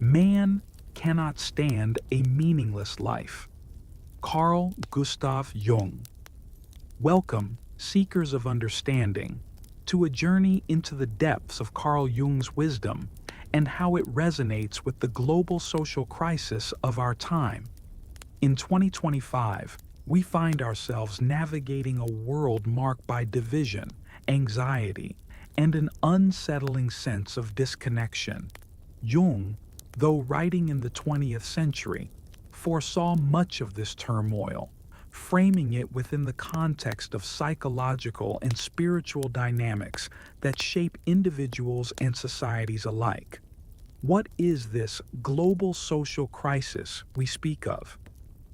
Man cannot stand a meaningless life. Carl Gustav Jung. Welcome, seekers of understanding, to a journey into the depths of Carl Jung's wisdom and how it resonates with the global social crisis of our time. In 2025, we find ourselves navigating a world marked by division, anxiety, and an unsettling sense of disconnection. Jung, though writing in the 20th century, foresaw much of this turmoil, framing it within the context of psychological and spiritual dynamics that shape individuals and societies alike. What is this global social crisis we speak of?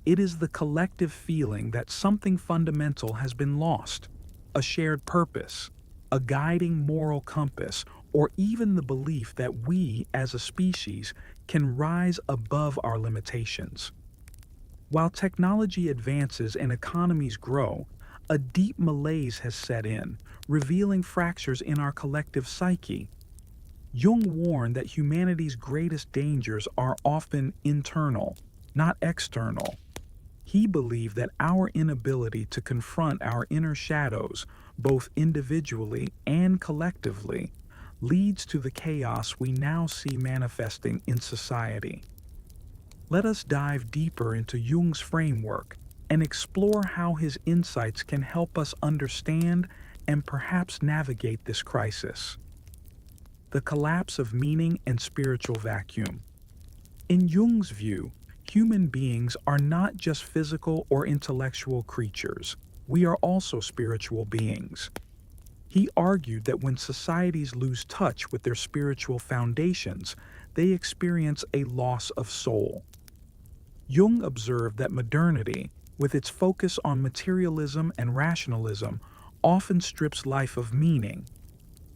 It is the collective feeling that something fundamental has been lost, a shared purpose, a guiding moral compass, or even the belief that we, as a species, can rise above our limitations. While technology advances and economies grow, a deep malaise has set in, revealing fractures in our collective psyche. Jung warned that humanity's greatest dangers are often internal, not external. He believed that our inability to confront our inner shadows, both individually and collectively, leads to the chaos we now see manifesting in society. Let us dive deeper into Jung's framework and explore how his insights can help us understand and perhaps navigate this crisis. The collapse of meaning and spiritual vacuum. In Jung's view, human beings are not just physical or intellectual creatures, we are also spiritual beings. He argued that when societies lose touch with their spiritual foundations, they experience a loss of soul. Jung observed that modernity, with its focus on materialism and rationalism, often strips life of meaning.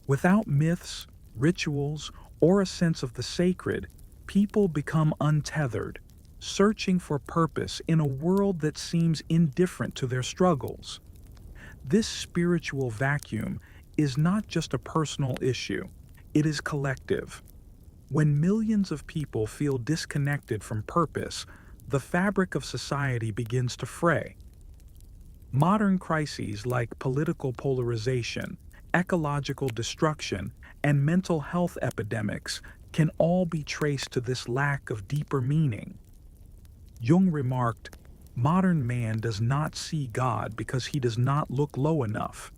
Without myths, rituals, or a sense of the sacred, people become untethered, searching for purpose in a world that seems indifferent to their struggles. This spiritual vacuum is not just a personal issue, it is collective. When millions of people feel disconnected from purpose, the fabric of society begins to fray. Modern crises like political polarization, ecological destruction, and mental health epidemics can all be traced to this lack of deeper meaning. Jung remarked, "Modern man does not see God because he does not look low enough."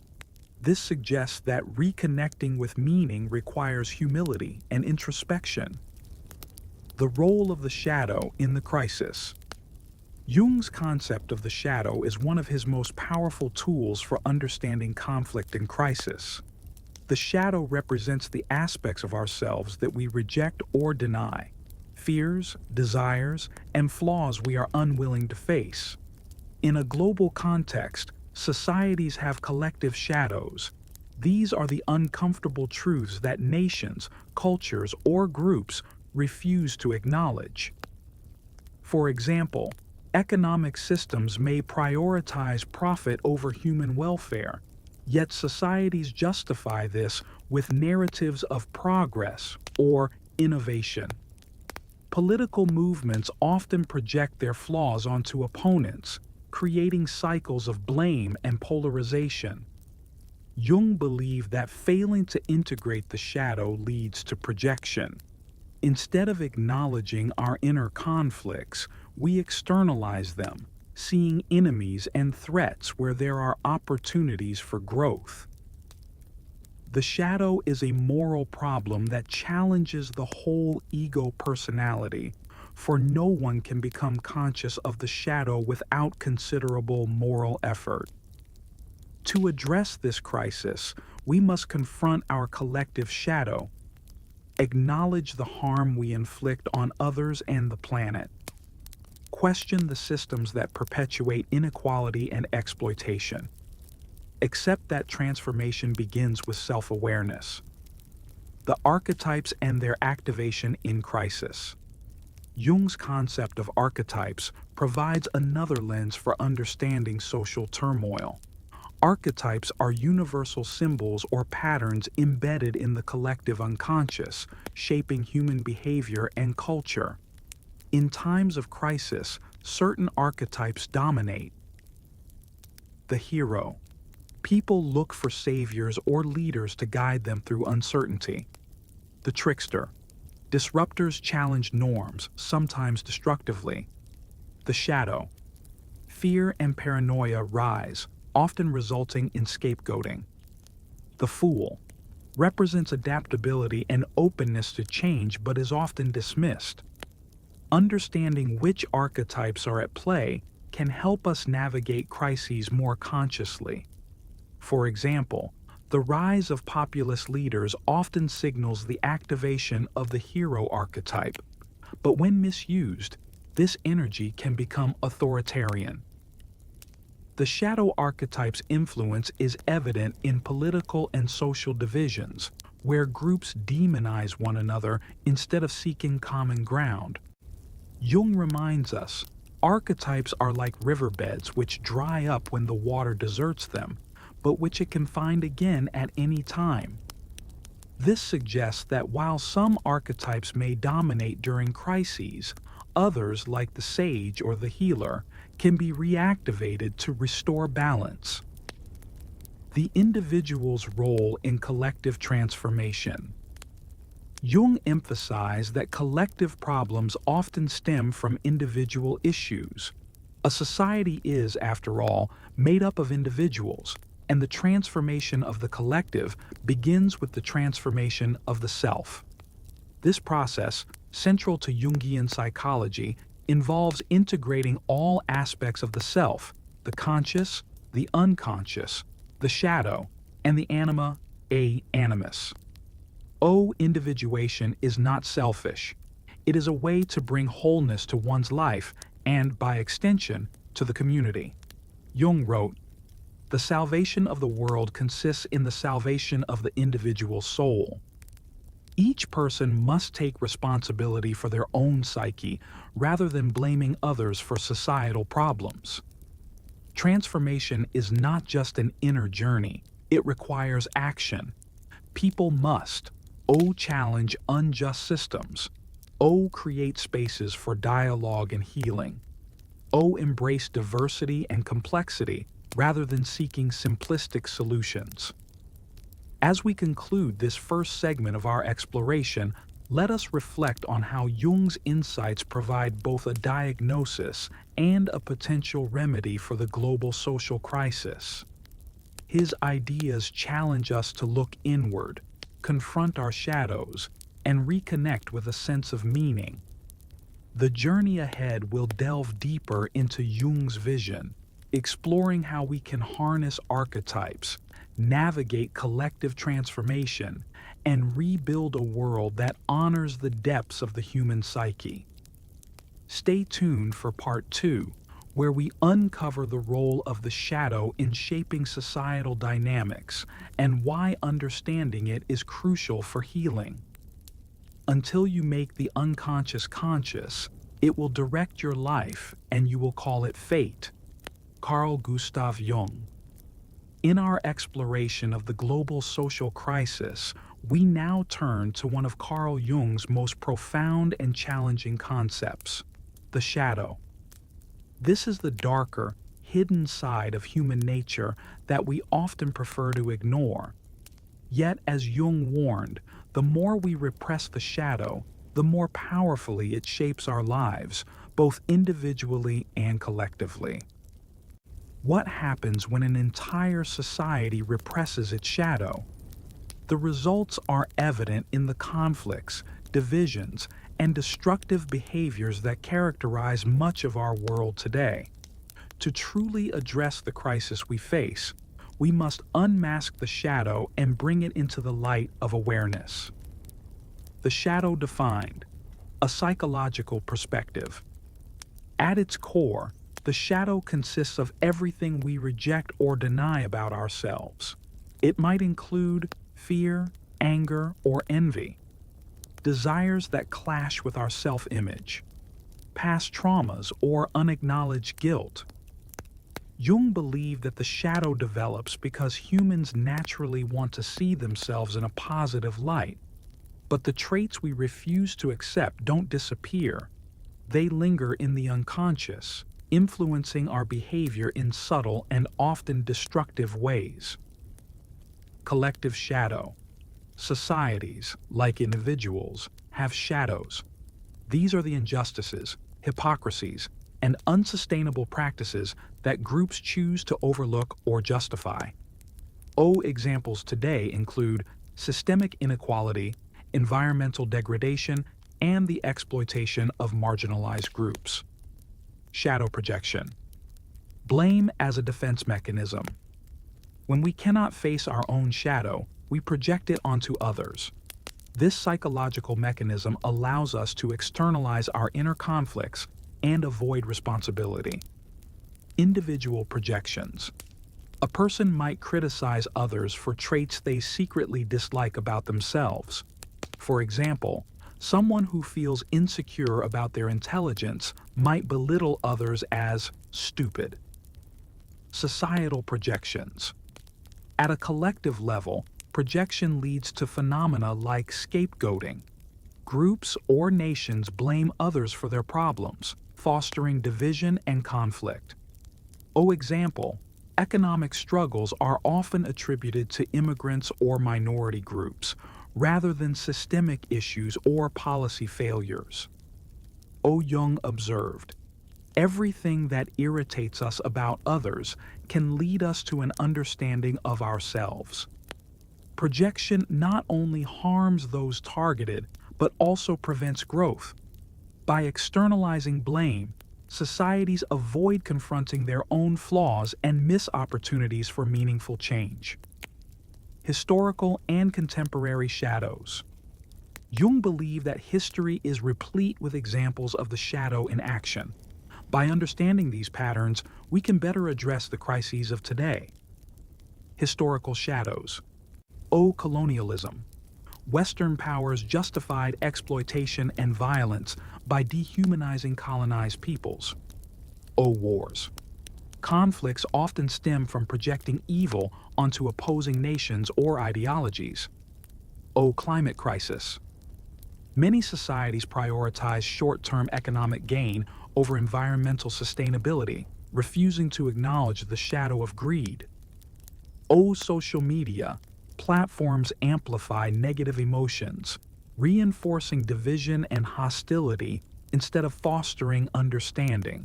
This suggests that reconnecting with meaning requires humility and introspection. The role of the shadow in the crisis. Jung's concept of the shadow is one of his most powerful tools for understanding conflict and crisis. The shadow represents the aspects of ourselves that we reject or deny, fears, desires, and flaws we are unwilling to face. In a global context, societies have collective shadows. These are the uncomfortable truths that nations, cultures, or groups refuse to acknowledge. For example, economic systems may prioritize profit over human welfare, yet societies justify this with narratives of progress or innovation. Political movements often project their flaws onto opponents, creating cycles of blame and polarization. Jung believed that failing to integrate the shadow leads to projection. Instead of acknowledging our inner conflicts, we externalize them, seeing enemies and threats where there are opportunities for growth. The shadow is a moral problem that challenges the whole ego personality, for no one can become conscious of the shadow without considerable moral effort. To address this crisis, we must confront our collective shadow, acknowledge the harm we inflict on others and the planet, question the systems that perpetuate inequality and exploitation. Accept that transformation begins with self-awareness. The archetypes and their activation in crisis. Jung's concept of archetypes provides another lens for understanding social turmoil. Archetypes are universal symbols or patterns embedded in the collective unconscious, shaping human behavior and culture. In times of crisis, certain archetypes dominate. The hero. People look for saviors or leaders to guide them through uncertainty. The trickster. Disruptors challenge norms, sometimes destructively. The shadow. Fear and paranoia rise, often resulting in scapegoating. The fool. Represents adaptability and openness to change but is often dismissed. Understanding which archetypes are at play can help us navigate crises more consciously. For example, the rise of populist leaders often signals the activation of the hero archetype, but when misused, this energy can become authoritarian. The shadow archetype's influence is evident in political and social divisions, where groups demonize one another instead of seeking common ground. Jung reminds us, archetypes are like riverbeds which dry up when the water deserts them, but which it can find again at any time. This suggests that while some archetypes may dominate during crises, others, like the sage or the healer, can be reactivated to restore balance. The individual's role in collective transformation. Jung emphasized that collective problems often stem from individual issues. A society is, after all, made up of individuals, and the transformation of the collective begins with the transformation of the self. This process, central to Jungian psychology, involves integrating all aspects of the self, the conscious, the unconscious, the shadow, and the anima, animus. Individuation is not selfish. It is a way to bring wholeness to one's life and, by extension, to the community. Jung wrote, "The salvation of the world consists in the salvation of the individual soul." Each person must take responsibility for their own psyche rather than blaming others for societal problems. Transformation is not just an inner journey, it requires action. People must challenge unjust systems, create spaces for dialogue and healing, embrace diversity and complexity rather than seeking simplistic solutions. As we conclude this first segment of our exploration, let us reflect on how Jung's insights provide both a diagnosis and a potential remedy for the global social crisis. His ideas challenge us to look inward, confront our shadows, and reconnect with a sense of meaning. The journey ahead will delve deeper into Jung's vision, exploring how we can harness archetypes, navigate collective transformation, and rebuild a world that honors the depths of the human psyche. Stay tuned for Part 2, where we uncover the role of the shadow in shaping societal dynamics and why understanding it is crucial for healing. Until you make the unconscious conscious, it will direct your life and you will call it fate. Carl Gustav Jung. In our exploration of the global social crisis, we now turn to one of Carl Jung's most profound and challenging concepts, the shadow. This is the darker, hidden side of human nature that we often prefer to ignore. Yet, as Jung warned, the more we repress the shadow, the more powerfully it shapes our lives, both individually and collectively. What happens when an entire society represses its shadow? The results are evident in the conflicts, divisions, and destructive behaviors that characterize much of our world today. To truly address the crisis we face, we must unmask the shadow and bring it into the light of awareness. The shadow defined, a psychological perspective. At its core, the shadow consists of everything we reject or deny about ourselves. It might include fear, anger, or envy, desires that clash with our self-image, past traumas or unacknowledged guilt. Jung believed that the shadow develops because humans naturally want to see themselves in a positive light. But the traits we refuse to accept don't disappear. They linger in the unconscious, influencing our behavior in subtle and often destructive ways. Collective shadow. Societies, like individuals, have shadows. These are the injustices, hypocrisies, and unsustainable practices that groups choose to overlook or justify. Examples today include systemic inequality, environmental degradation, and the exploitation of marginalized groups. Shadow projection. Blame as a defense mechanism. When we cannot face our own shadow, we project it onto others. This psychological mechanism allows us to externalize our inner conflicts and avoid responsibility. Individual projections. A person might criticize others for traits they secretly dislike about themselves. For example, someone who feels insecure about their intelligence might belittle others as stupid. Societal projections. At a collective level, projection leads to phenomena like scapegoating. Groups or nations blame others for their problems, fostering division and conflict. Example, economic struggles are often attributed to immigrants or minority groups, rather than systemic issues or policy failures. Jung observed, everything that irritates us about others can lead us to an understanding of ourselves. Projection not only harms those targeted, but also prevents growth. By externalizing blame, societies avoid confronting their own flaws and miss opportunities for meaningful change. Historical and contemporary shadows. Jung believed that history is replete with examples of the shadow in action. By understanding these patterns, we can better address the crises of today. Historical shadows. Colonialism. Western powers justified exploitation and violence by dehumanizing colonized peoples. Wars. Conflicts often stem from projecting evil onto opposing nations or ideologies. Climate crisis. Many societies prioritize short-term economic gain over environmental sustainability, refusing to acknowledge the shadow of greed. Social media. Platforms amplify negative emotions, reinforcing division and hostility instead of fostering understanding.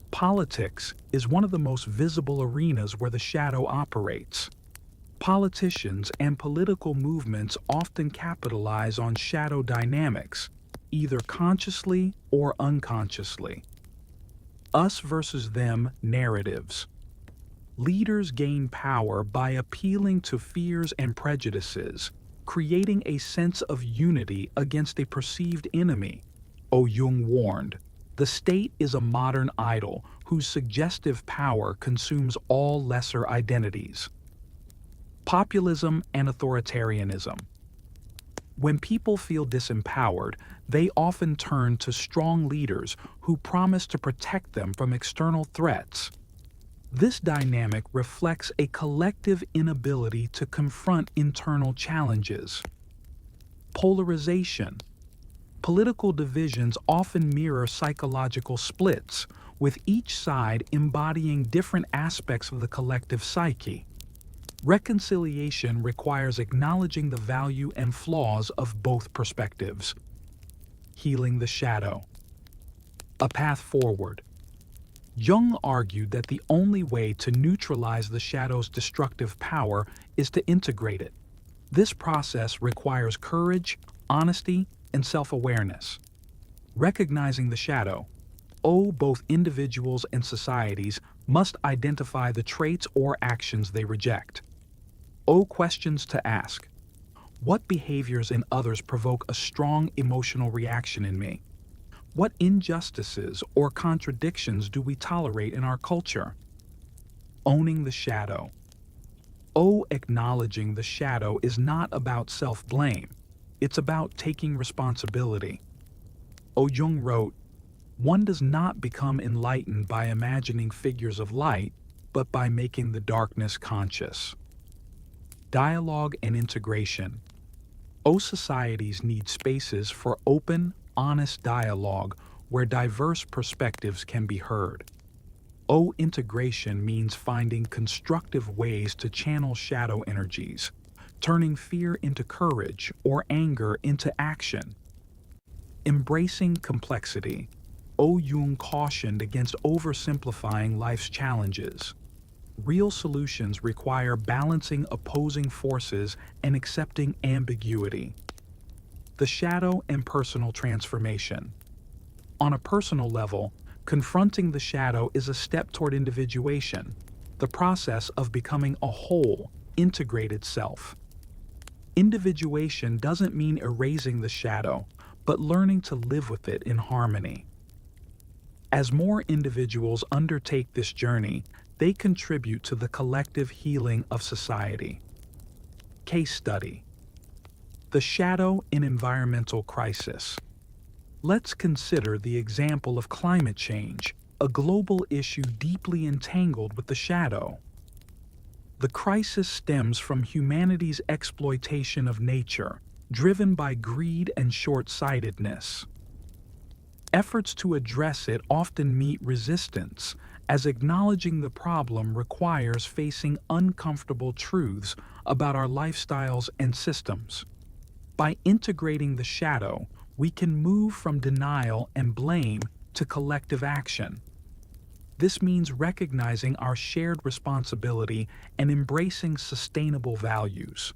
Politics is one of the most visible arenas where the shadow operates. Politicians and political movements often capitalize on shadow dynamics, either consciously or unconsciously. Us versus them narratives. Leaders gain power by appealing to fears and prejudices, creating a sense of unity against a perceived enemy. Jung warned, the state is a modern idol whose suggestive power consumes all lesser identities. Populism and authoritarianism. When people feel disempowered, they often turn to strong leaders who promise to protect them from external threats. This dynamic reflects a collective inability to confront internal challenges. Polarization. Political divisions often mirror psychological splits, with each side embodying different aspects of the collective psyche. Reconciliation requires acknowledging the value and flaws of both perspectives. Healing the shadow. A path forward. Jung argued that the only way to neutralize the shadow's destructive power is to integrate it. This process requires courage, honesty, and self-awareness. Recognizing the shadow, both individuals and societies must identify the traits or actions they reject. Questions to ask. What behaviors in others provoke a strong emotional reaction in me? What injustices or contradictions do we tolerate in our culture? Owning the shadow. Acknowledging the shadow is not about self-blame. It's about taking responsibility. Jung wrote, one does not become enlightened by imagining figures of light. but by making the darkness conscious. Dialogue and integration. Societies need spaces for open, honest dialogue where diverse perspectives can be heard. Integration means finding constructive ways to channel shadow energies, turning fear into courage or anger into action. Embracing complexity. Jung cautioned against oversimplifying life's challenges. Real solutions require balancing opposing forces and accepting ambiguity. The shadow and personal transformation. On a personal level, confronting the shadow is a step toward individuation, the process of becoming a whole, integrated self. Individuation doesn't mean erasing the shadow, but learning to live with it in harmony. As more individuals undertake this journey, they contribute to the collective healing of society. Case study. The shadow in environmental crisis. Let's consider the example of climate change, a global issue deeply entangled with the shadow. The crisis stems from humanity's exploitation of nature, driven by greed and short-sightedness. Efforts to address it often meet resistance, as acknowledging the problem requires facing uncomfortable truths about our lifestyles and systems. By integrating the shadow, we can move from denial and blame to collective action. This means recognizing our shared responsibility and embracing sustainable values.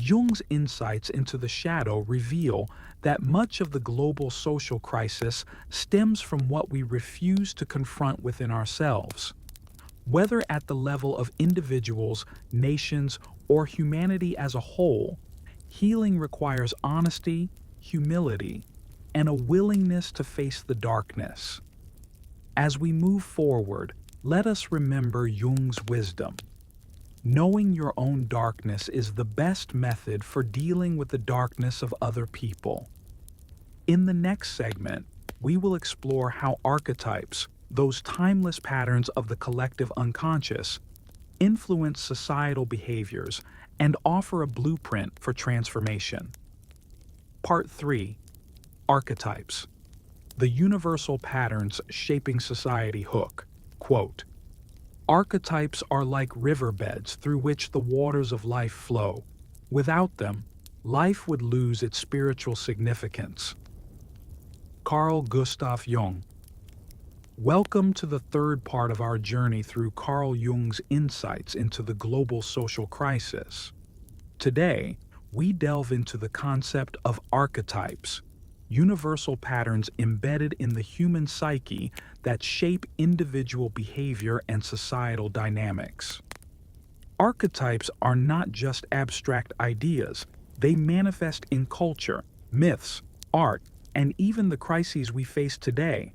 Jung's insights into the shadow reveal that much of the global social crisis stems from what we refuse to confront within ourselves. Whether at the level of individuals, nations, or humanity as a whole, healing requires honesty, humility, and a willingness to face the darkness. As we move forward, let us remember Jung's wisdom. Knowing your own darkness is the best method for dealing with the darkness of other people. In the next segment, we will explore how archetypes, those timeless patterns of the collective unconscious, influence societal behaviors and offer a blueprint for transformation. Part 3. Archetypes. The universal patterns shaping society hook. Quote, "Archetypes are like riverbeds through which the waters of life flow. Without them, life would lose its spiritual significance." Carl Gustav Jung. Welcome to the third part of our journey through Carl Jung's insights into the global social crisis. Today, we delve into the concept of archetypes, universal patterns embedded in the human psyche that shape individual behavior and societal dynamics. Archetypes are not just abstract ideas, they manifest in culture, myths, art, and even the crises we face today.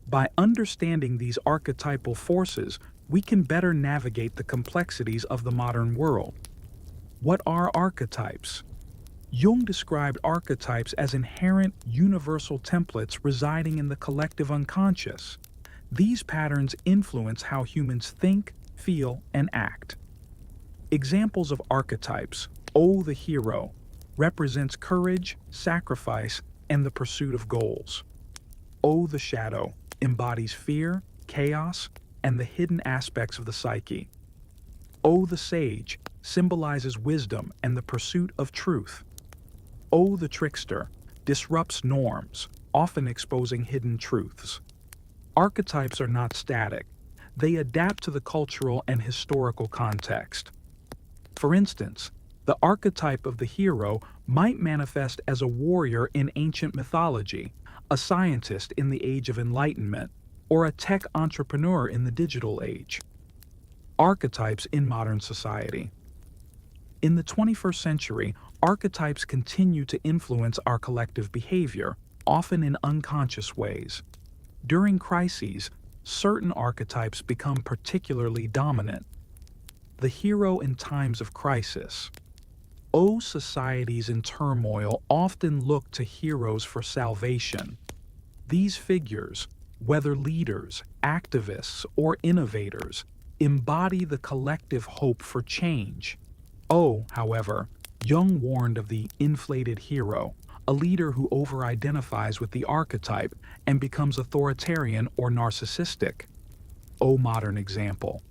By understanding these archetypal forces, we can better navigate the complexities of the modern world. What are archetypes? Jung described archetypes as inherent universal templates residing in the collective unconscious. These patterns influence how humans think, feel, and act. Examples of archetypes. The hero represents courage, sacrifice, and the pursuit of goals. The shadow embodies fear, chaos, and the hidden aspects of the psyche. The sage symbolizes wisdom and the pursuit of truth. The trickster disrupts norms, often exposing hidden truths. Archetypes are not static. They adapt to the cultural and historical context. For instance, the archetype of the hero might manifest as a warrior in ancient mythology, a scientist in the Age of Enlightenment, or a tech entrepreneur in the digital age. Archetypes in modern society. In the 21st century, archetypes continue to influence our collective behavior, often in unconscious ways. During crises, certain archetypes become particularly dominant. The hero in times of crisis. Societies in turmoil often look to heroes for salvation. These figures, whether leaders, activists, or innovators, embody the collective hope for change. O, however, Jung warned of the inflated hero, a leader who over-identifies with the archetype and becomes authoritarian or narcissistic. O modern example.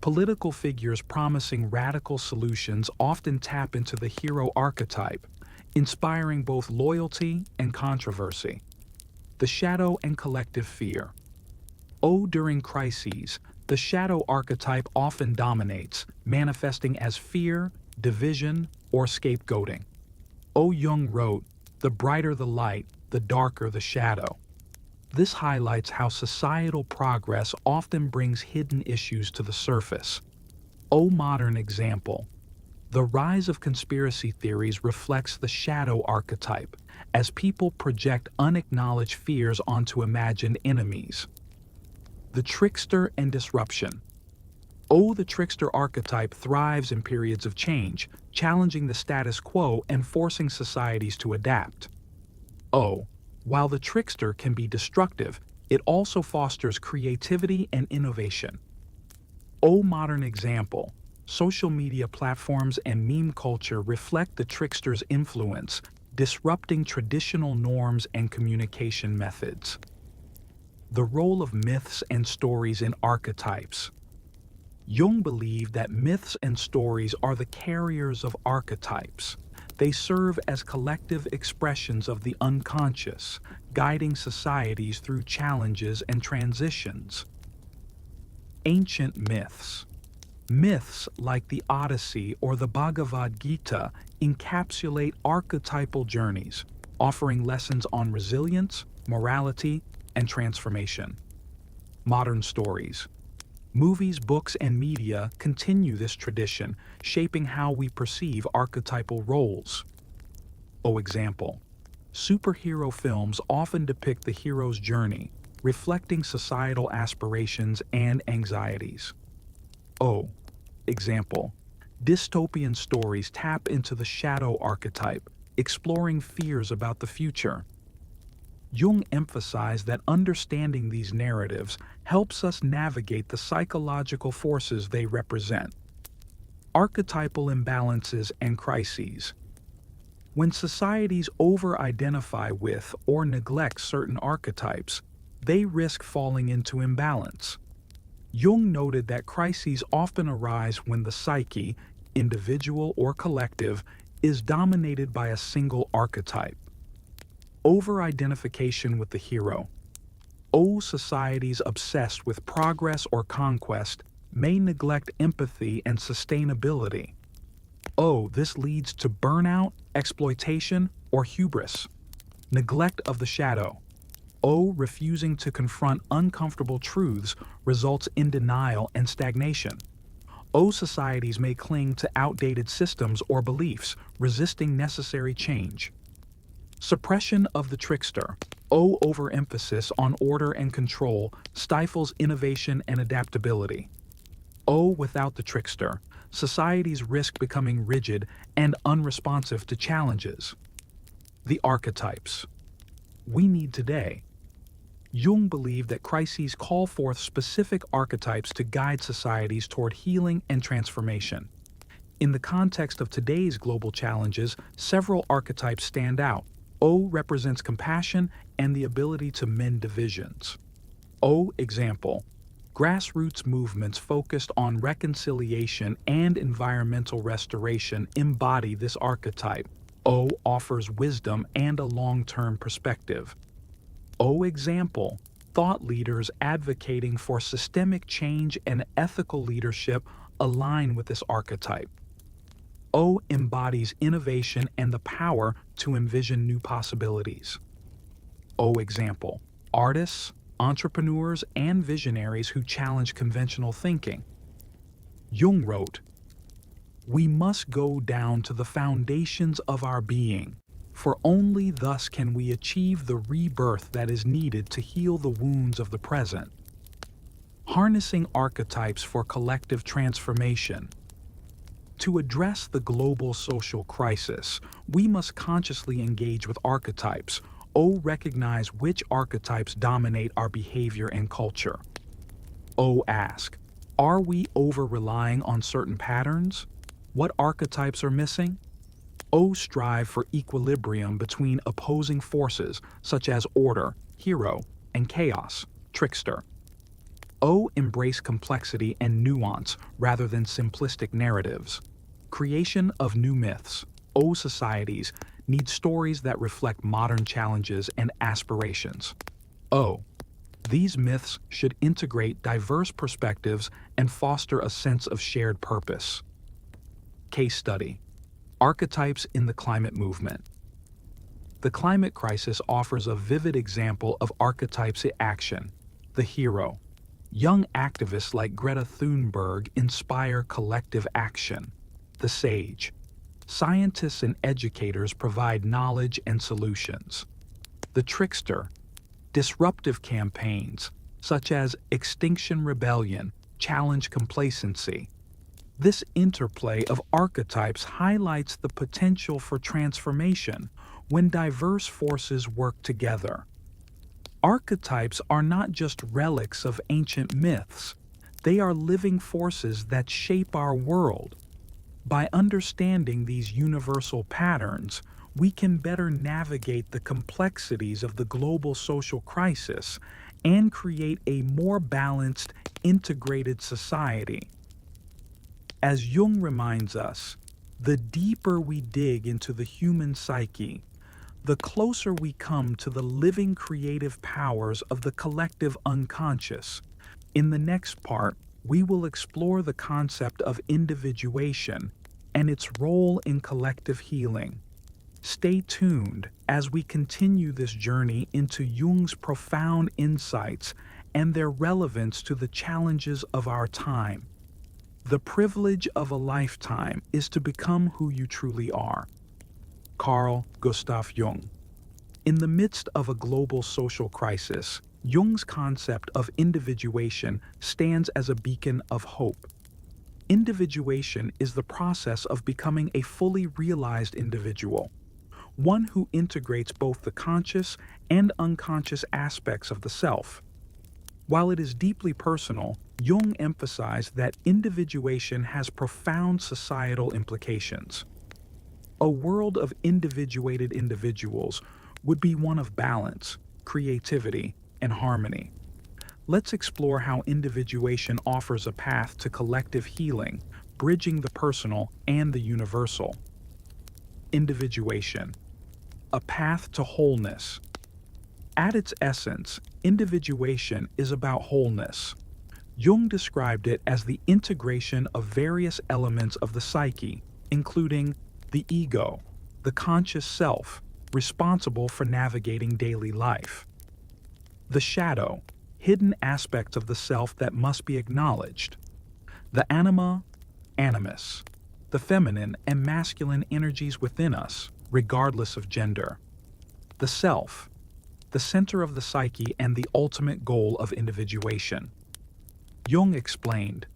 Political figures promising radical solutions often tap into the hero archetype, inspiring both loyalty and controversy. The shadow and collective fear. During crises, the shadow archetype often dominates, manifesting as fear, division, or scapegoating. Jung wrote, "The brighter the light, the darker the shadow." This highlights how societal progress often brings hidden issues to the surface. Modern example. The rise of conspiracy theories reflects the shadow archetype, as people project unacknowledged fears onto imagined enemies. The trickster and disruption. The trickster archetype thrives in periods of change, challenging the status quo and forcing societies to adapt. While the trickster can be destructive, it also fosters creativity and innovation. Modern example. Social media platforms and meme culture reflect the trickster's influence, disrupting traditional norms and communication methods. The role of myths and stories in archetypes. Jung believed that myths and stories are the carriers of archetypes. They serve as collective expressions of the unconscious, guiding societies through challenges and transitions. Ancient myths. Myths like the Odyssey or the Bhagavad Gita encapsulate archetypal journeys, offering lessons on resilience, morality, and transformation. Modern stories. Movies, books, and media continue this tradition, shaping how we perceive archetypal roles. Example. Superhero films often depict the hero's journey, reflecting societal aspirations and anxieties. Example. Dystopian stories tap into the shadow archetype, exploring fears about the future. Jung emphasized that understanding these narratives helps us navigate the psychological forces they represent. Archetypal imbalances and crises. When societies over-identify with or neglect certain archetypes, they risk falling into imbalance. Jung noted that crises often arise when the psyche, individual or collective, is dominated by a single archetype. Over-identification with the hero. Societies obsessed with progress or conquest may neglect empathy and sustainability. This leads to burnout, exploitation, or hubris. Neglect of the shadow. Refusing to confront uncomfortable truths results in denial and stagnation. Societies may cling to outdated systems or beliefs, resisting necessary change. Suppression of the trickster. Overemphasis on order and control stifles innovation and adaptability. Without the trickster, societies risk becoming rigid and unresponsive to challenges. The archetypes we need today. Jung believed that crises call forth specific archetypes to guide societies toward healing and transformation. In the context of today's global challenges, several archetypes stand out. Represents compassion and the ability to mend divisions. Example. Grassroots movements focused on reconciliation and environmental restoration embody this archetype. Offers wisdom and a long-term perspective. Example. Thought leaders advocating for systemic change and ethical leadership align with this archetype. Embodies innovation and the power to envision new possibilities. Example. Artists, entrepreneurs, and visionaries who challenge conventional thinking. Jung wrote, "We must go down to the foundations of our being, for only thus can we achieve the rebirth that is needed to heal the wounds of the present." Harnessing archetypes for collective transformation. To address the global social crisis, we must consciously engage with archetypes. Recognize which archetypes dominate our behavior and culture. Ask, Are we over-relying on certain patterns? What archetypes are missing? O strive for equilibrium between opposing forces such as order, hero, and chaos, trickster. O embrace complexity and nuance rather than simplistic narratives. Creation of new myths. O societies need stories that reflect modern challenges and aspirations. O. These myths should integrate diverse perspectives and foster a sense of shared purpose. Case study. Archetypes in the climate movement. The climate crisis offers a vivid example of archetypes in action. The hero. Young activists like Greta Thunberg inspire collective action. The sage. Scientists and educators provide knowledge and solutions. The trickster. Disruptive campaigns, such as Extinction Rebellion, challenge complacency. This interplay of archetypes highlights the potential for transformation when diverse forces work together. Archetypes are not just relics of ancient myths, they are living forces that shape our world. By understanding these universal patterns, we can better navigate the complexities of the global social crisis and create a more balanced, integrated society. As Jung reminds us, the deeper we dig into the human psyche, the closer we come to the living creative powers of the collective unconscious. In the next part, we will explore the concept of individuation and its role in collective healing. Stay tuned as we continue this journey into Jung's profound insights and their relevance to the challenges of our time. The privilege of a lifetime is to become who you truly are. Carl Gustav Jung. In the midst of a global social crisis, Jung's concept of individuation stands as a beacon of hope. Individuation is the process of becoming a fully realized individual, one who integrates both the conscious and unconscious aspects of the self. While it is deeply personal, Jung emphasized that individuation has profound societal implications. A world of individuated individuals would be one of balance, creativity, and harmony. Let's explore how individuation offers a path to collective healing, bridging the personal and the universal. Individuation. A path to wholeness. At its essence, individuation is about wholeness. Jung described it as the integration of various elements of the psyche, including the ego, the conscious self, responsible for navigating daily life. The shadow, hidden aspects of the self that must be acknowledged. The anima, animus, the feminine and masculine energies within us, regardless of gender. The self, the center of the psyche and the ultimate goal of individuation. Jung explained,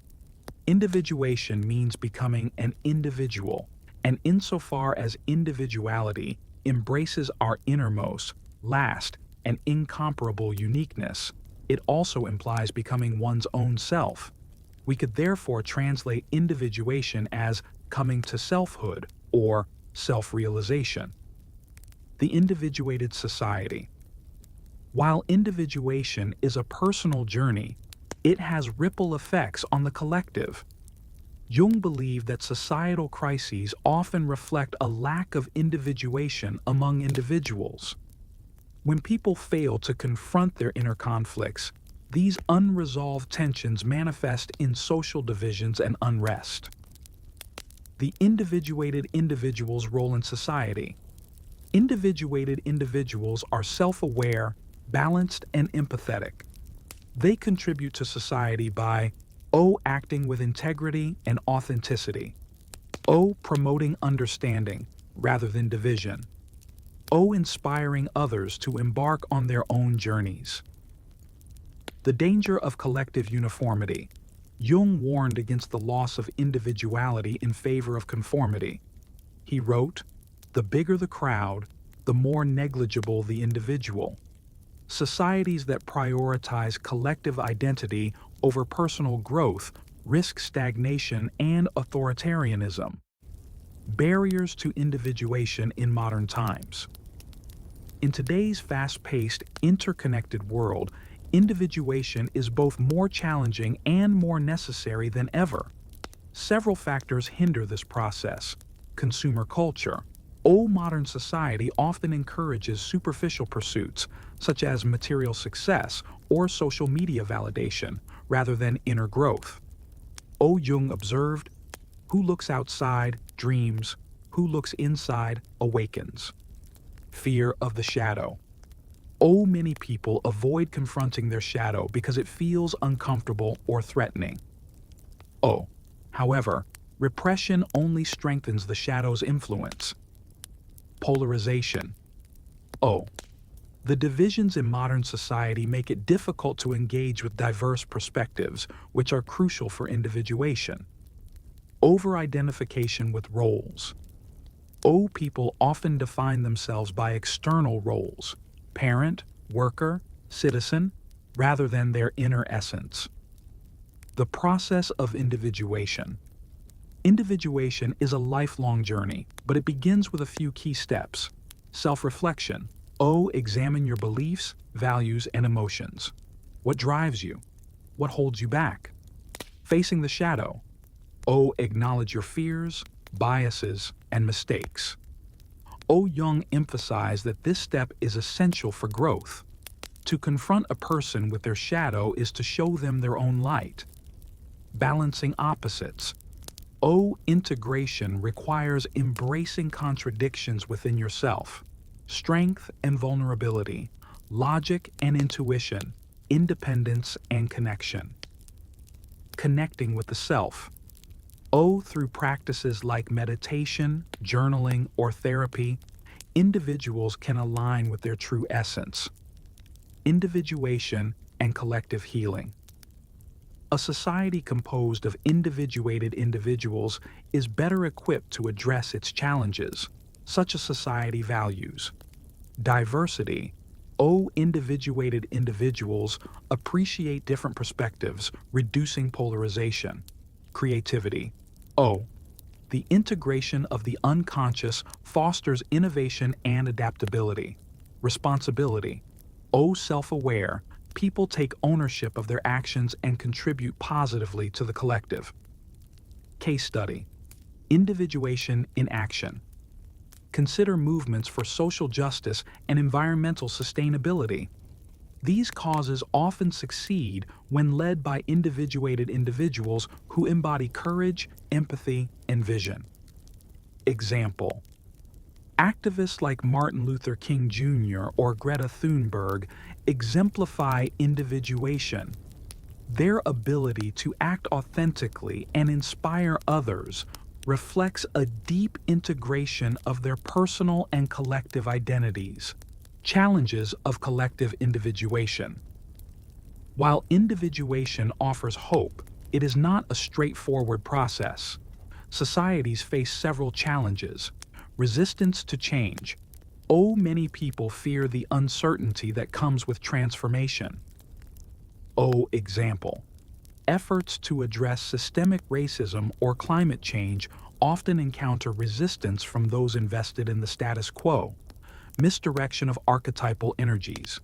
individuation means becoming an individual, and insofar as individuality embraces our innermost, last, and incomparable uniqueness, it also implies becoming one's own self. We could therefore translate individuation as coming to selfhood or self-realization. The individuated society. While individuation is a personal journey, it has ripple effects on the collective. Jung believed that societal crises often reflect a lack of individuation among individuals. When people fail to confront their inner conflicts, these unresolved tensions manifest in social divisions and unrest. The individuated individual's role in society. Individuated individuals are self-aware, balanced, and empathetic. They contribute to society by O. Acting with integrity and authenticity. O. Promoting understanding rather than division. O. Inspiring others to embark on their own journeys. The danger of collective uniformity. Jung warned against the loss of individuality in favor of conformity. He wrote, "The bigger the crowd, the more negligible the individual." Societies that prioritize collective identity over personal growth risk stagnation and authoritarianism. Barriers to individuation in modern times. In today's fast-paced, interconnected world, individuation is both more challenging and more necessary than ever. Several factors hinder this process. Consumer culture. Modern society often encourages superficial pursuits, such as material success or social media validation, rather than inner growth. Jung observed, "Who looks outside dreams, who looks inside awakens." Fear of the shadow. Many people avoid confronting their shadow because it feels uncomfortable or threatening. However, repression only strengthens the shadow's influence. Polarization. The divisions in modern society make it difficult to engage with diverse perspectives, which are crucial for individuation. Over-identification with roles. People often define themselves by external roles, parent, worker, citizen, rather than their inner essence. The process of individuation. Individuation is a lifelong journey, but it begins with a few key steps. Self-reflection. Examine your beliefs, values, and emotions. What drives you? What holds you back? Facing the shadow. Acknowledge your fears, biases, and mistakes. Jung emphasized that this step is essential for growth. To confront a person with their shadow is to show them their own light. Balancing opposites. Integration requires embracing contradictions within yourself. Strength and vulnerability, logic and intuition, independence and connection. Connecting with the self. Through practices like meditation, journaling, or therapy, individuals can align with their true essence. Individuation and collective healing. A society composed of individuated individuals is better equipped to address its challenges. Such a society values diversity. Individuated individuals appreciate different perspectives, reducing polarization. Creativity. The integration of the unconscious fosters innovation and adaptability. Responsibility. Self-aware. People take ownership of their actions and contribute positively to the collective. Case study. Individuation in action. Consider movements for social justice and environmental sustainability. These causes often succeed when led by individuated individuals who embody courage, empathy, and vision. Example. Activists like Martin Luther King Jr. or Greta Thunberg exemplify individuation. Their ability to act authentically and inspire others reflects a deep integration of their personal and collective identities. Challenges of collective individuation. While individuation offers hope, it is not a straightforward process. Societies face several challenges. Resistance to change. Many people fear the uncertainty that comes with transformation. Example. Efforts to address systemic racism or climate change often encounter resistance from those invested in the status quo. Misdirection of archetypal energies.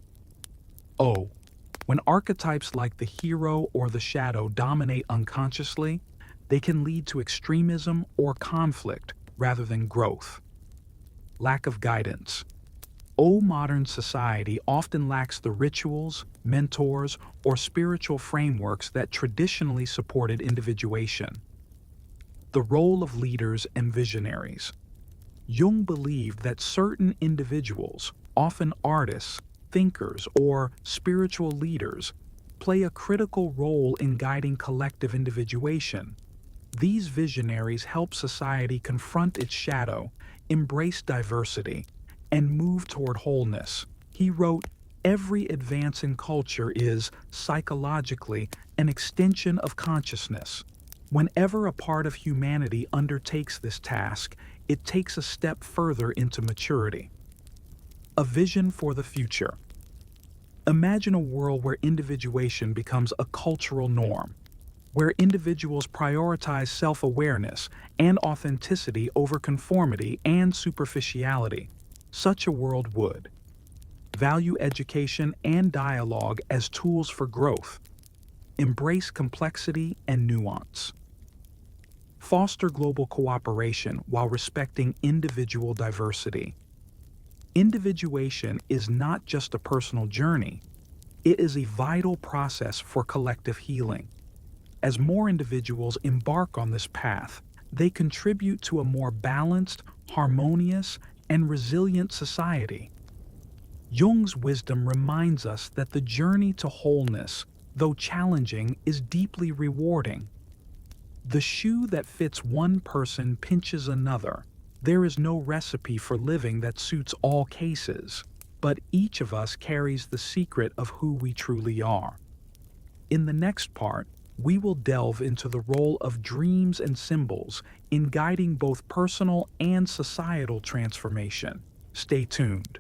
When archetypes like the hero or the shadow dominate unconsciously, they can lead to extremism or conflict rather than growth. Lack of guidance. Modern society often lacks the rituals, mentors, or spiritual frameworks that traditionally supported individuation. The role of leaders and visionaries. Jung believed that certain individuals, often artists, thinkers, or spiritual leaders, play a critical role in guiding collective individuation. These visionaries help society confront its shadow, embrace diversity, and move toward wholeness. He wrote, "Every advance in culture is, psychologically, an extension of consciousness. Whenever a part of humanity undertakes this task, it takes a step further into maturity." A vision for the future. Imagine a world where individuation becomes a cultural norm. where individuals prioritize self-awareness and authenticity over conformity and superficiality. Such a world would value education and dialogue as tools for growth, embrace complexity and nuance, foster global cooperation while respecting individual diversity. Individuation is not just a personal journey, it is a vital process for collective healing. As more individuals embark on this path, they contribute to a more balanced, harmonious, and resilient society. Jung's wisdom reminds us that the journey to wholeness, though challenging, is deeply rewarding. The shoe that fits one person pinches another. There is no recipe for living that suits all cases, but each of us carries the secret of who we truly are. In the next part, we will delve into the role of dreams and symbols in guiding both personal and societal transformation. Stay tuned.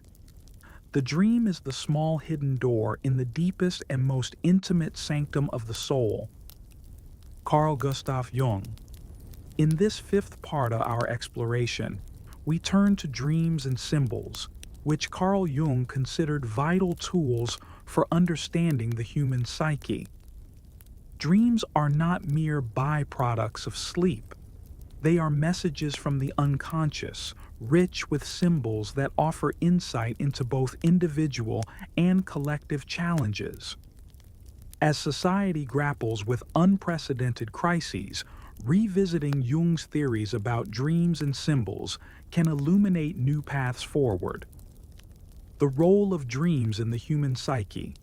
The dream is the small hidden door in the deepest and most intimate sanctum of the soul. Carl Gustav Jung. In this fifth part of our exploration, we turn to dreams and symbols, which Carl Jung considered vital tools for understanding the human psyche. Dreams are not mere byproducts of sleep. They are messages from the unconscious, rich with symbols that offer insight into both individual and collective challenges. As society grapples with unprecedented crises, revisiting Jung's theories about dreams and symbols can illuminate new paths forward. The role of dreams in the human psyche.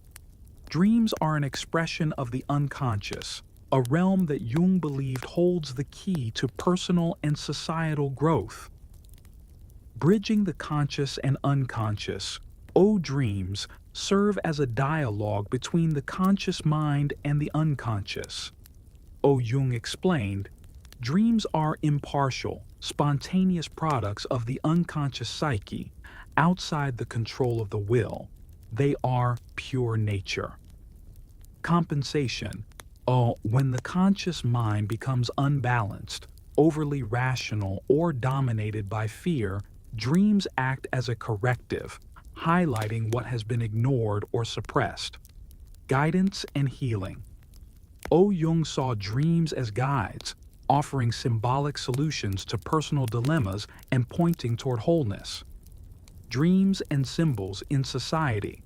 Dreams are an expression of the unconscious, a realm that Jung believed holds the key to personal and societal growth. Bridging the conscious and unconscious, dreams serve as a dialogue between the conscious mind and the unconscious. Jung explained, dreams are impartial, spontaneous products of the unconscious psyche, outside the control of the will. They are pure nature. Compensation. When the conscious mind becomes unbalanced, overly rational, or dominated by fear, dreams act as a corrective, highlighting what has been ignored or suppressed. Guidance and healing. Jung saw dreams as guides, offering symbolic solutions to personal dilemmas and pointing toward wholeness. Dreams and symbols in society.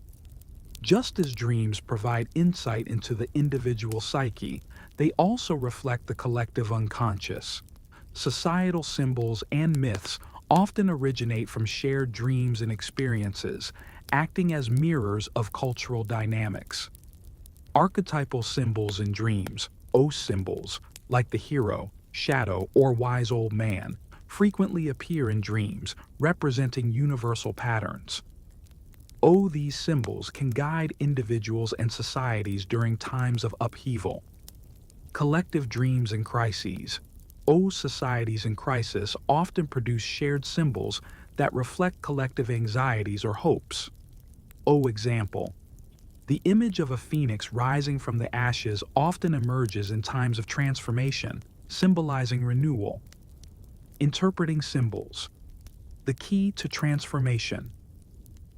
Just as dreams provide insight into the individual psyche, they also reflect the collective unconscious. Societal symbols and myths often originate from shared dreams and experiences, acting as mirrors of cultural dynamics. Archetypal symbols in dreams, symbols, like the hero, shadow, or wise old man, frequently appear in dreams, representing universal patterns. These symbols can guide individuals and societies during times of upheaval. Collective dreams and crises. Societies in crisis often produce shared symbols that reflect collective anxieties or hopes. Example. The image of a phoenix rising from the ashes often emerges in times of transformation, symbolizing renewal. Interpreting symbols. The key to transformation.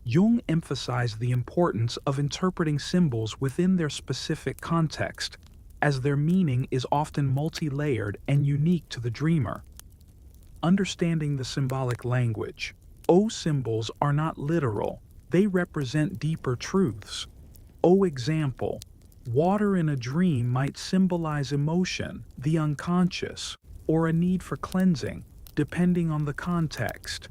Jung emphasized the importance of interpreting symbols within their specific context, as their meaning is often multi-layered and unique to the dreamer. Understanding the symbolic language. Symbols are not literal, they represent deeper truths. Example. Water in a dream might symbolize emotion, the unconscious, or a need for cleansing, depending on the context.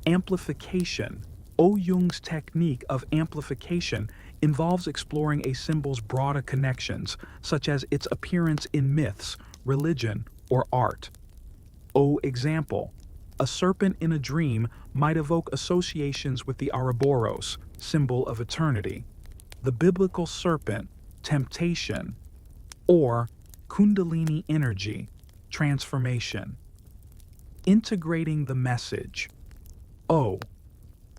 Amplification. Jung's technique of amplification involves exploring a symbol's broader connections, such as its appearance in myths, religion, or art. Example. A serpent in a dream might evoke associations with the Ouroboros, symbol of eternity, the biblical serpent, temptation, or Kundalini energy, transformation. Integrating the message.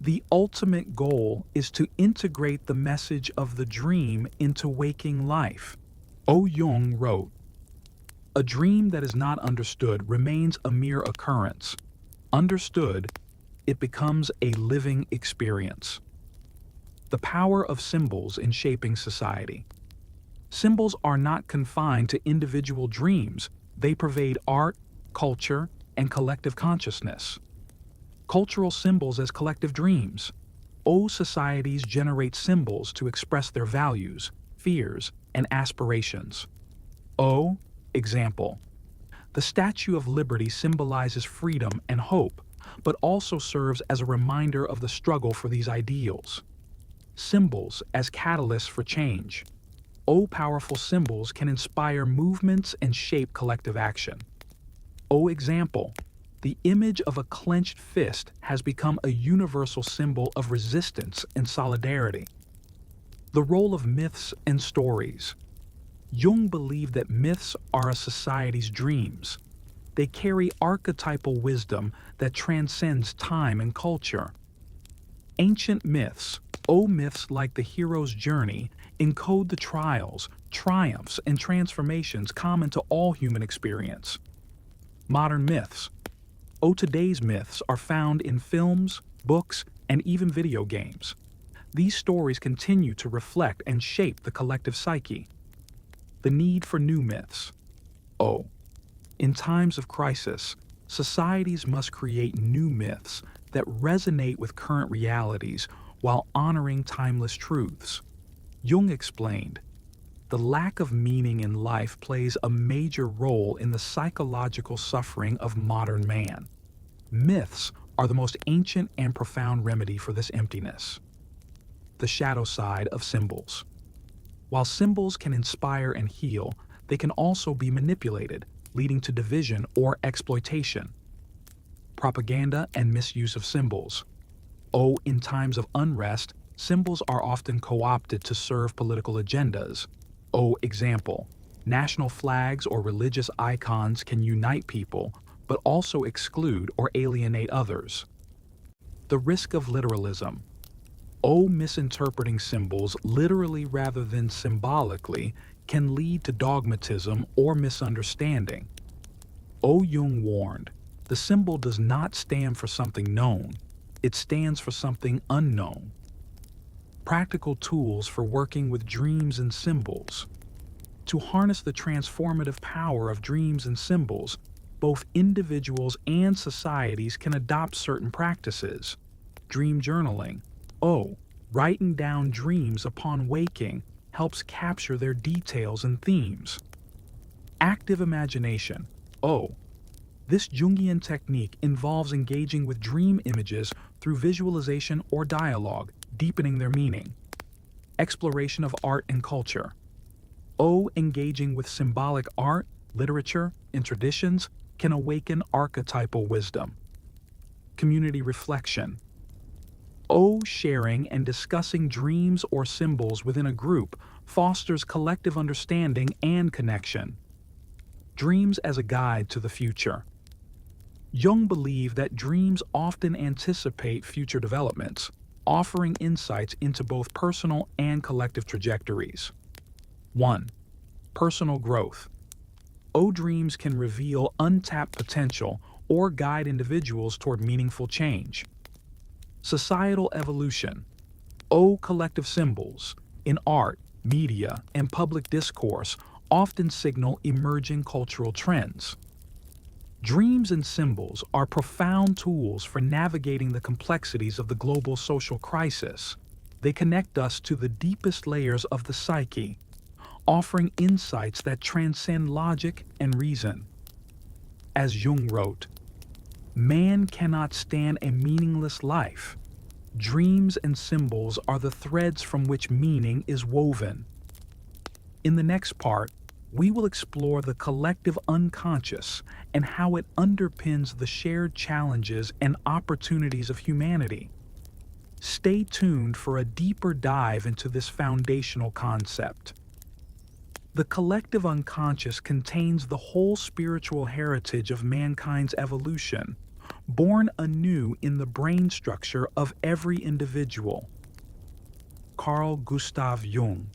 The ultimate goal is to integrate the message of the dream into waking life. Jung wrote, A dream that is not understood remains a mere occurrence. Understood, it becomes a living experience. The power of symbols in shaping society. Symbols are not confined to individual dreams. They pervade art, culture, and collective consciousness. Cultural symbols as collective dreams. Societies generate symbols to express their values, fears, and aspirations. Example. The Statue of Liberty symbolizes freedom and hope, but also serves as a reminder of the struggle for these ideals. Symbols as catalysts for change. Powerful symbols can inspire movements and shape collective action. Example. The image of a clenched fist has become a universal symbol of resistance and solidarity. The role of myths and stories. Jung believed that myths are a society's dreams. They carry archetypal wisdom that transcends time and culture. Ancient myths, myths like the hero's journey, encode the trials, triumphs, and transformations common to all human experience. Modern myths. Today's myths are found in films, books, and even video games. These stories continue to reflect and shape the collective psyche. The need for new myths. In times of crisis, societies must create new myths that resonate with current realities while honoring timeless truths. Jung explained, the lack of meaning in life plays a major role in the psychological suffering of modern man. Myths are the most ancient and profound remedy for this emptiness. The shadow side of symbols. While symbols can inspire and heal, they can also be manipulated, leading to division or exploitation. Propaganda and misuse of symbols. In times of unrest, symbols are often co-opted to serve political agendas. Example. National flags or religious icons can unite people, but also exclude or alienate others. The risk of literalism. Misinterpreting symbols literally rather than symbolically can lead to dogmatism or misunderstanding. Jung warned, the symbol does not stand for something known, it stands for something unknown. Practical tools for working with dreams and symbols. To harness the transformative power of dreams and symbols, both individuals and societies can adopt certain practices. Dream journaling. Writing down dreams upon waking helps capture their details and themes. Active imagination. This Jungian technique involves engaging with dream images through visualization or dialogue, deepening their meaning. Exploration of art and culture. Engaging with symbolic art, literature, and traditions can awaken archetypal wisdom. Community reflection. Sharing and discussing dreams or symbols within a group fosters collective understanding and connection. Dreams as a guide to the future. Jung believed that dreams often anticipate future developments, offering insights into both personal and collective trajectories. 1. Personal growth. Dreams can reveal untapped potential or guide individuals toward meaningful change. Societal evolution. Collective symbols, in art, media, and public discourse, often signal emerging cultural trends. Dreams and symbols are profound tools for navigating the complexities of the global social crisis. They connect us to the deepest layers of the psyche, offering insights that transcend logic and reason. As Jung wrote, man cannot stand a meaningless life. Dreams and symbols are the threads from which meaning is woven. In the next part, we will explore the collective unconscious and how it underpins the shared challenges and opportunities of humanity. Stay tuned for a deeper dive into this foundational concept. The collective unconscious contains the whole spiritual heritage of mankind's evolution, born anew in the brain structure of every individual. Carl Gustav Jung.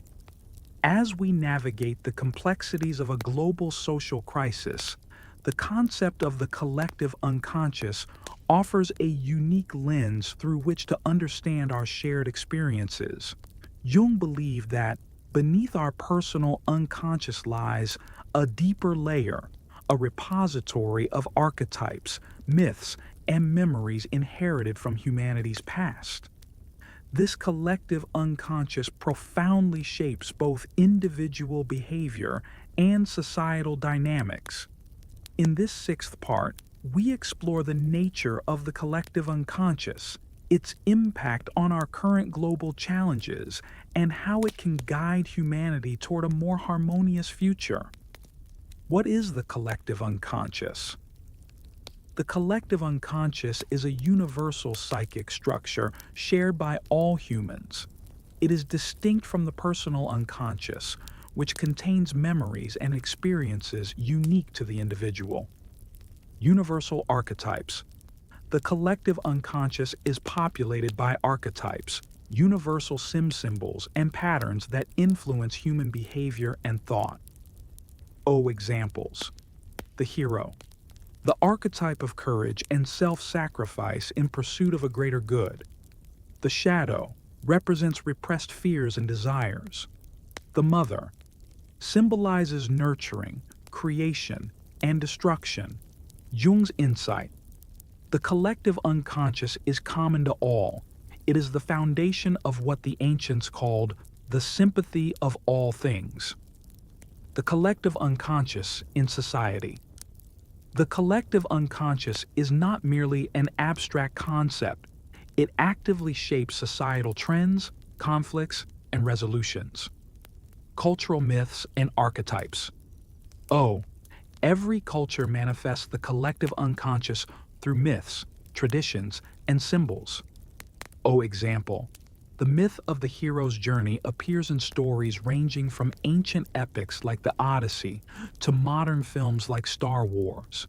As we navigate the complexities of a global social crisis, the concept of the collective unconscious offers a unique lens through which to understand our shared experiences. Jung believed that beneath our personal unconscious lies a deeper layer, a repository of archetypes, myths, and memories inherited from humanity's past. This collective unconscious profoundly shapes both individual behavior and societal dynamics. In this sixth part, we explore the nature of the collective unconscious, its impact on our current global challenges, and how it can guide humanity toward a more harmonious future. What is the collective unconscious? The collective unconscious is a universal psychic structure shared by all humans. It is distinct from the personal unconscious, which contains memories and experiences unique to the individual. Universal archetypes. The collective unconscious is populated by archetypes, universal symbols, and patterns that influence human behavior and thought. Examples. The hero. The archetype of courage and self-sacrifice in pursuit of a greater good. The shadow represents repressed fears and desires. The mother symbolizes nurturing, creation, and destruction. Jung's insight. The collective unconscious is common to all. It is the foundation of what the ancients called the sympathy of all things. The collective unconscious in society. The collective unconscious is not merely an abstract concept. It actively shapes societal trends, conflicts, and resolutions. Cultural myths and archetypes. Every culture manifests the collective unconscious through myths, traditions, and symbols. Example. The myth of the hero's journey appears in stories ranging from ancient epics like the Odyssey to modern films like Star Wars.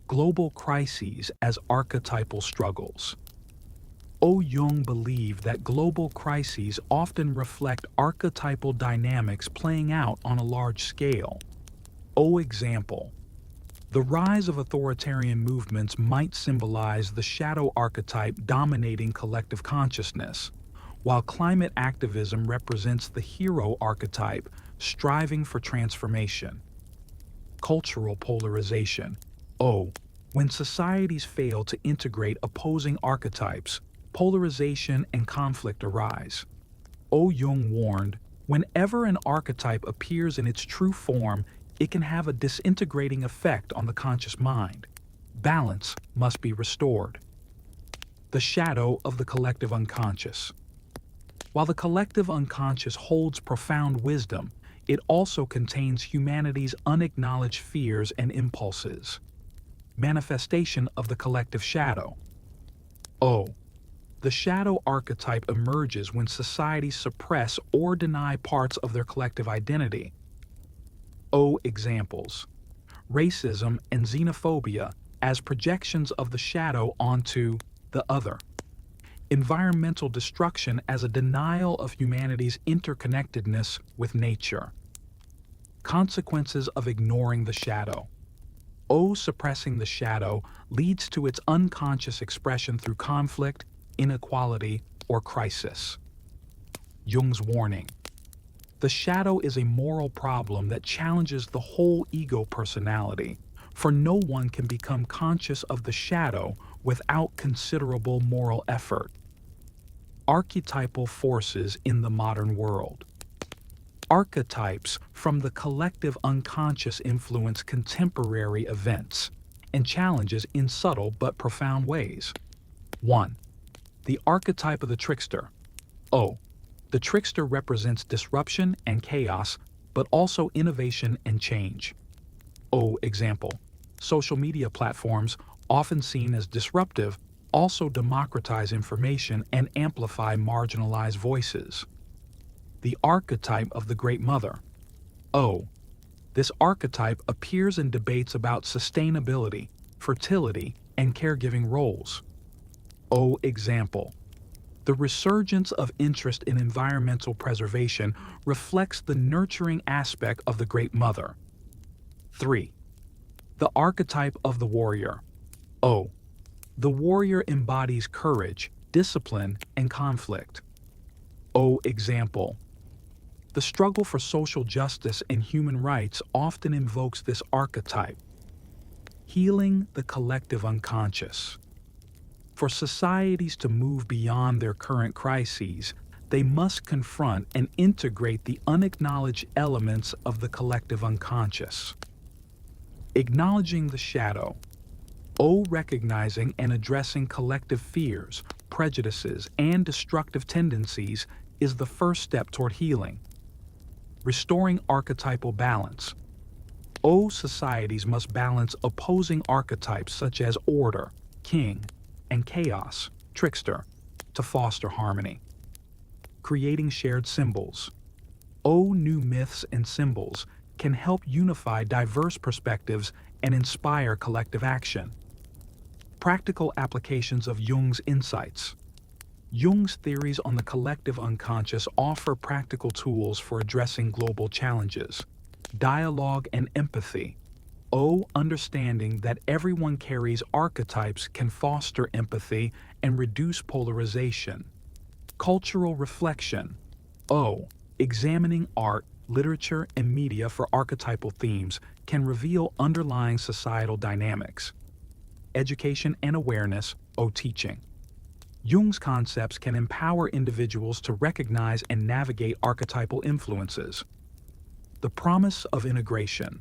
Global crises as archetypal struggles. Jung believed that global crises often reflect archetypal dynamics playing out on a large scale. Example. The rise of authoritarian movements might symbolize the shadow archetype dominating collective consciousness, while climate activism represents the hero archetype striving for transformation. Cultural polarization. When societies fail to integrate opposing archetypes, polarization and conflict arise. Jung warned, whenever an archetype appears in its true form, it can have a disintegrating effect on the conscious mind. Balance must be restored. The shadow of the collective unconscious. While the collective unconscious holds profound wisdom, it also contains humanity's unacknowledged fears and impulses. Manifestation of the collective shadow. The shadow archetype emerges when societies suppress or deny parts of their collective identity. Examples. Racism and xenophobia as projections of the shadow onto the other. Environmental destruction as a denial of humanity's interconnectedness with nature. Consequences of ignoring the shadow. Suppressing the shadow leads to its unconscious expression through conflict, inequality, or crisis. Jung's warning. The shadow is a moral problem that challenges the whole ego personality, for no one can become conscious of the shadow without considerable moral effort. Archetypal forces in the modern world. Archetypes from the collective unconscious influence contemporary events and challenges in subtle but profound ways. 1. The archetype of the trickster. The trickster represents disruption and chaos, but also innovation and change. Example. Social media platforms, often seen as disruptive, also democratize information and amplify marginalized voices. The archetype of the Great Mother. This archetype appears in debates about sustainability, fertility, and caregiving roles. Example. The resurgence of interest in environmental preservation reflects the nurturing aspect of the Great Mother. 3. The archetype of the warrior. O. The warrior embodies courage, discipline, and conflict. O. Example. The struggle for social justice and human rights often invokes this archetype. Healing the collective unconscious. For societies to move beyond their current crises, they must confront and integrate the unacknowledged elements of the collective unconscious. Acknowledging the shadow. O. Recognizing and addressing collective fears, prejudices, and destructive tendencies is the first step toward healing. Restoring archetypal balance. O. Societies must balance opposing archetypes such as order, king, and chaos, trickster, to foster harmony. Creating shared symbols. O. New myths and symbols can help unify diverse perspectives and inspire collective action. Practical applications of Jung's insights. Jung's theories on the collective unconscious offer practical tools for addressing global challenges. Dialogue and empathy. O. Understanding that everyone carries archetypes can foster empathy and reduce polarization. Cultural reflection. O. Examining art, literature, and media for archetypal themes can reveal underlying societal dynamics. Education and awareness. O. Teaching. Jung's concepts can empower individuals to recognize and navigate archetypal influences. The promise of integration.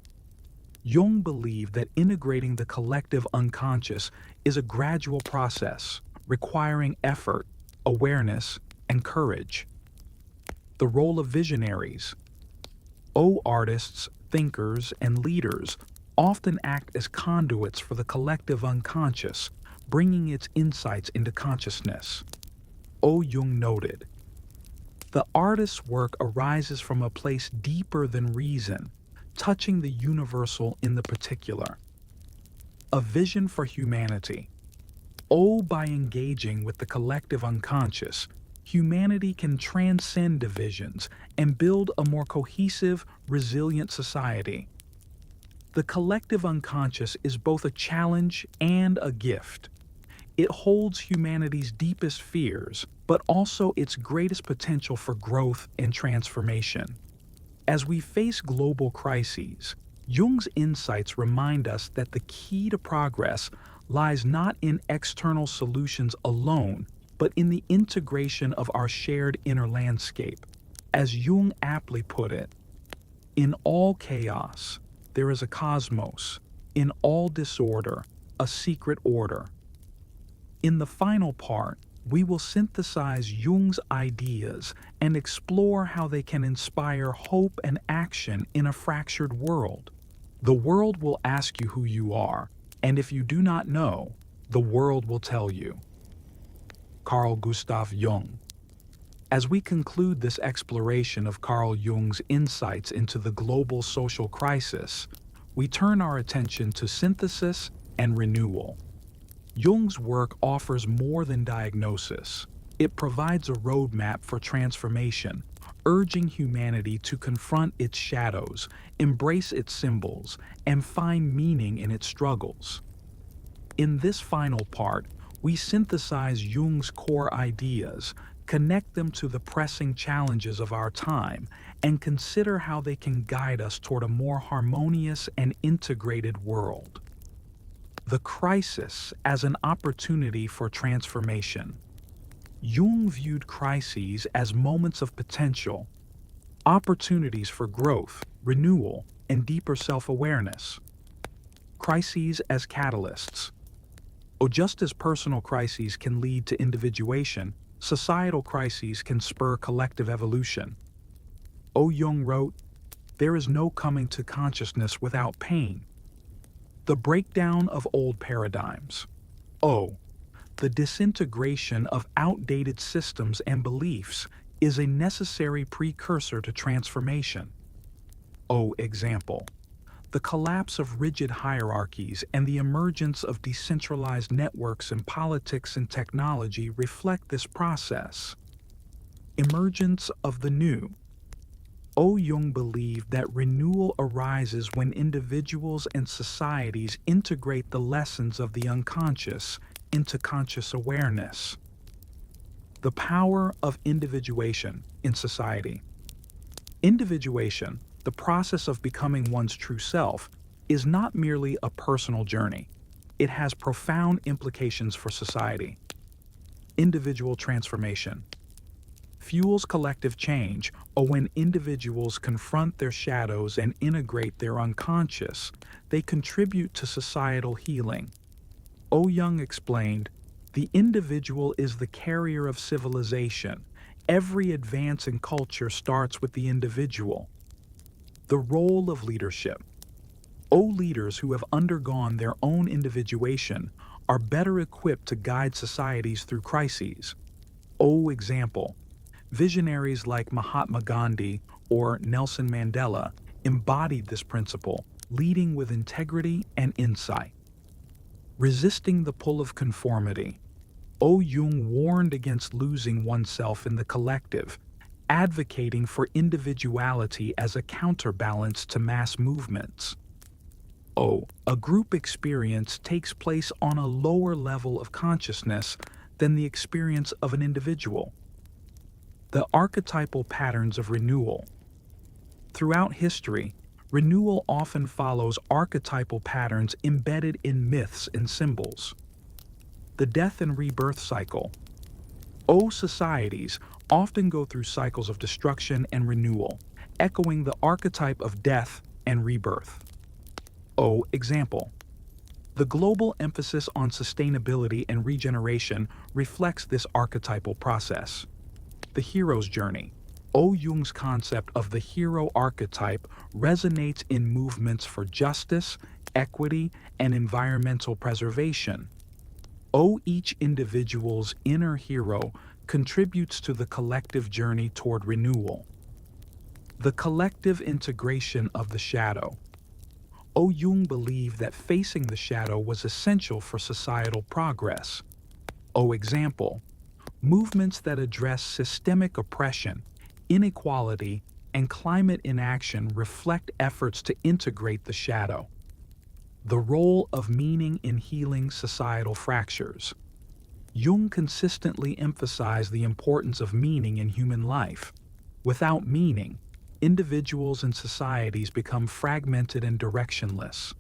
Jung believed that integrating the collective unconscious is a gradual process, requiring effort, awareness, and courage. The role of visionaries. O. Artists, thinkers, and leaders often act as conduits for the collective unconscious, bringing its insights into consciousness. O. Jung noted, the artist's work arises from a place deeper than reason, touching the universal in the particular. A vision for humanity. O. By engaging with the collective unconscious, humanity can transcend divisions and build a more cohesive, resilient society. The collective unconscious is both a challenge and a gift. It holds humanity's deepest fears, but also its greatest potential for growth and transformation. As we face global crises, Jung's insights remind us that the key to progress lies not in external solutions alone, but in the integration of our shared inner landscape. As Jung aptly put it, in all chaos, there is a cosmos. In all disorder, a secret order. In the final part, we will synthesize Jung's ideas and explore how they can inspire hope and action in a fractured world. The world will ask you who you are, and if you do not know, the world will tell you. Carl Gustav Jung. As we conclude this exploration of Carl Jung's insights into the global social crisis, we turn our attention to synthesis and renewal. Jung's work offers more than diagnosis. It provides a roadmap for transformation, urging humanity to confront its shadows, embrace its symbols, and find meaning in its struggles. In this final part, we synthesize Jung's core ideas, connect them to the pressing challenges of our time, and consider how they can guide us toward a more harmonious and integrated world. The crisis as an opportunity for transformation. Jung viewed crises as moments of potential, opportunities for growth, renewal, and deeper self-awareness. Crises as catalysts. Just as personal crises can lead to individuation, societal crises can spur collective evolution. Jung wrote, "There is no coming to consciousness without pain." The breakdown of old paradigms. The disintegration of outdated systems and beliefs is a necessary precursor to transformation. Example. The collapse of rigid hierarchies and the emergence of decentralized networks in politics and technology reflect this process. Emergence of the new. Jung believed that renewal arises when individuals and societies integrate the lessons of the unconscious into conscious awareness. The power of individuation in society. Individuation, the process of becoming one's true self, is not merely a personal journey. It has profound implications for society. Individual transformation fuels collective change, or when individuals confront their shadows and integrate their unconscious, they contribute to societal healing. Jung explained, "The individual is the carrier of civilization. Every advance in culture starts with the individual." The role of leadership. Leaders who have undergone their own individuation are better equipped to guide societies through crises. Example. Visionaries like Mahatma Gandhi or Nelson Mandela embodied this principle, leading with integrity and insight. Resisting the pull of conformity. Jung warned against losing oneself in the collective, advocating for individuality as a counterbalance to mass movements. A group experience takes place on a lower level of consciousness than the experience of an individual. The archetypal patterns of renewal. Throughout history, renewal often follows archetypal patterns embedded in myths and symbols. The death and rebirth cycle. Societies often go through cycles of destruction and renewal, echoing the archetype of death and rebirth. Example. The global emphasis on sustainability and regeneration reflects this archetypal process. The hero's journey. Jung's concept of the hero archetype resonates in movements for justice, equity, and environmental preservation. Each individual's inner hero contributes to the collective journey toward renewal. The collective integration of the shadow. Jung believed that facing the shadow was essential for societal progress. Example. Movements that address systemic oppression, inequality, and climate inaction reflect efforts to integrate the shadow. The role of meaning in healing societal fractures. Jung consistently emphasized the importance of meaning in human life. Without meaning, individuals and societies become fragmented and directionless.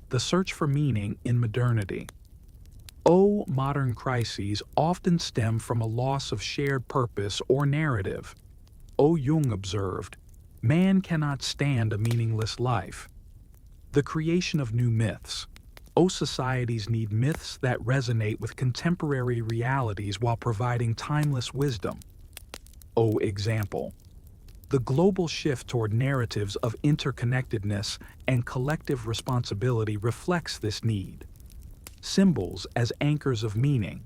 The search for meaning in modernity. Modern crises often stem from a loss of shared purpose or narrative. Jung observed, "Man cannot stand a meaningless life." The creation of new myths. Societies need myths that resonate with contemporary realities while providing timeless wisdom. Example. The global shift toward narratives of interconnectedness and collective responsibility reflects this need. Symbols as anchors of meaning.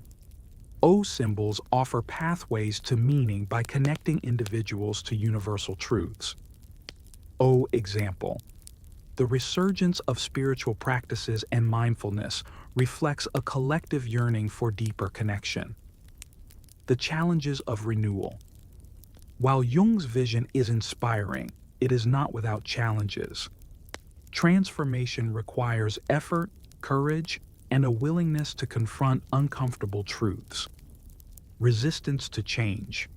Symbols offer pathways to meaning by connecting individuals to universal truths. Example. The resurgence of spiritual practices and mindfulness reflects a collective yearning for deeper connection. The challenges of renewal. While Jung's vision is inspiring, it is not without challenges. Transformation requires effort, courage, and a willingness to confront uncomfortable truths. Resistance to change.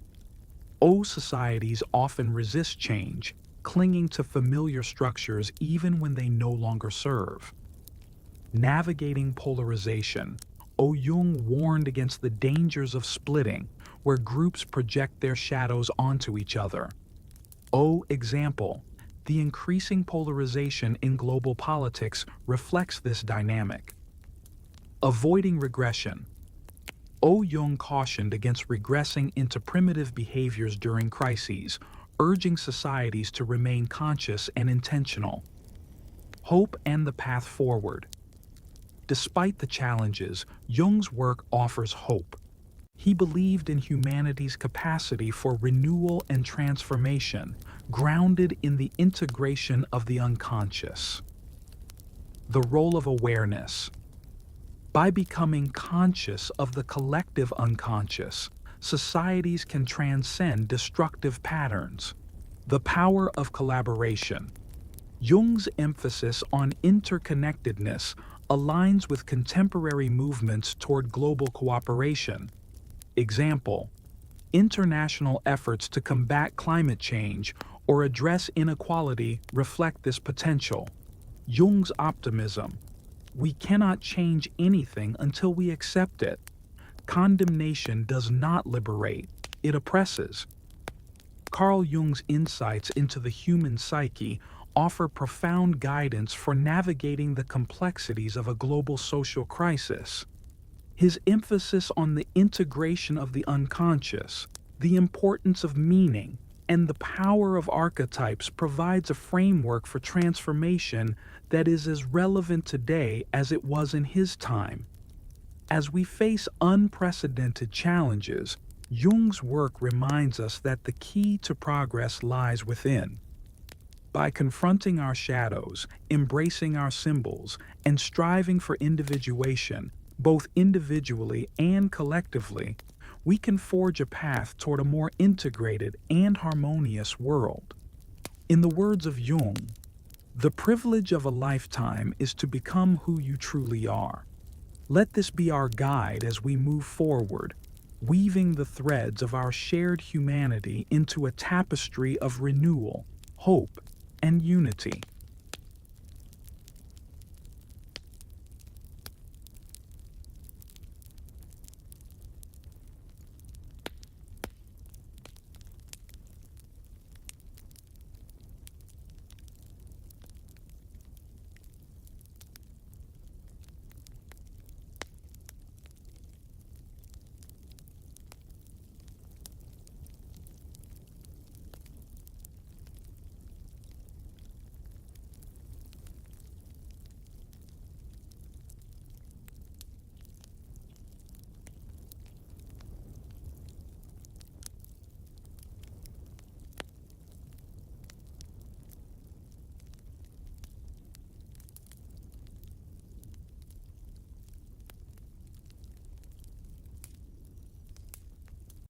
Societies often resist change, clinging to familiar structures even when they no longer serve. Navigating polarization. Jung warned against the dangers of splitting, where groups project their shadows onto each other. Example. The increasing polarization in global politics reflects this dynamic. Avoiding regression. Jung cautioned against regressing into primitive behaviors during crises, urging societies to remain conscious and intentional. Hope and the path forward. Despite the challenges, Jung's work offers hope. He believed in humanity's capacity for renewal and transformation, grounded in the integration of the unconscious. The role of awareness. By becoming conscious of the collective unconscious, societies can transcend destructive patterns. The power of collaboration. Jung's emphasis on interconnectedness aligns with contemporary movements toward global cooperation. Example: international efforts to combat climate change or address inequality reflect this potential. Jung's optimism. We cannot change anything until we accept it. Condemnation does not liberate, it oppresses. Carl Jung's insights into the human psyche offer profound guidance for navigating the complexities of a global social crisis. His emphasis on the integration of the unconscious, the importance of meaning, and the power of archetypes provides a framework for transformation that is as relevant today as it was in his time. As we face unprecedented challenges, Jung's work reminds us that the key to progress lies within. By confronting our shadows, embracing our symbols, and striving for individuation, both individually and collectively, we can forge a path toward a more integrated and harmonious world. In the words of Jung, the privilege of a lifetime is to become who you truly are. Let this be our guide as we move forward, weaving the threads of our shared humanity into a tapestry of renewal, hope, and unity.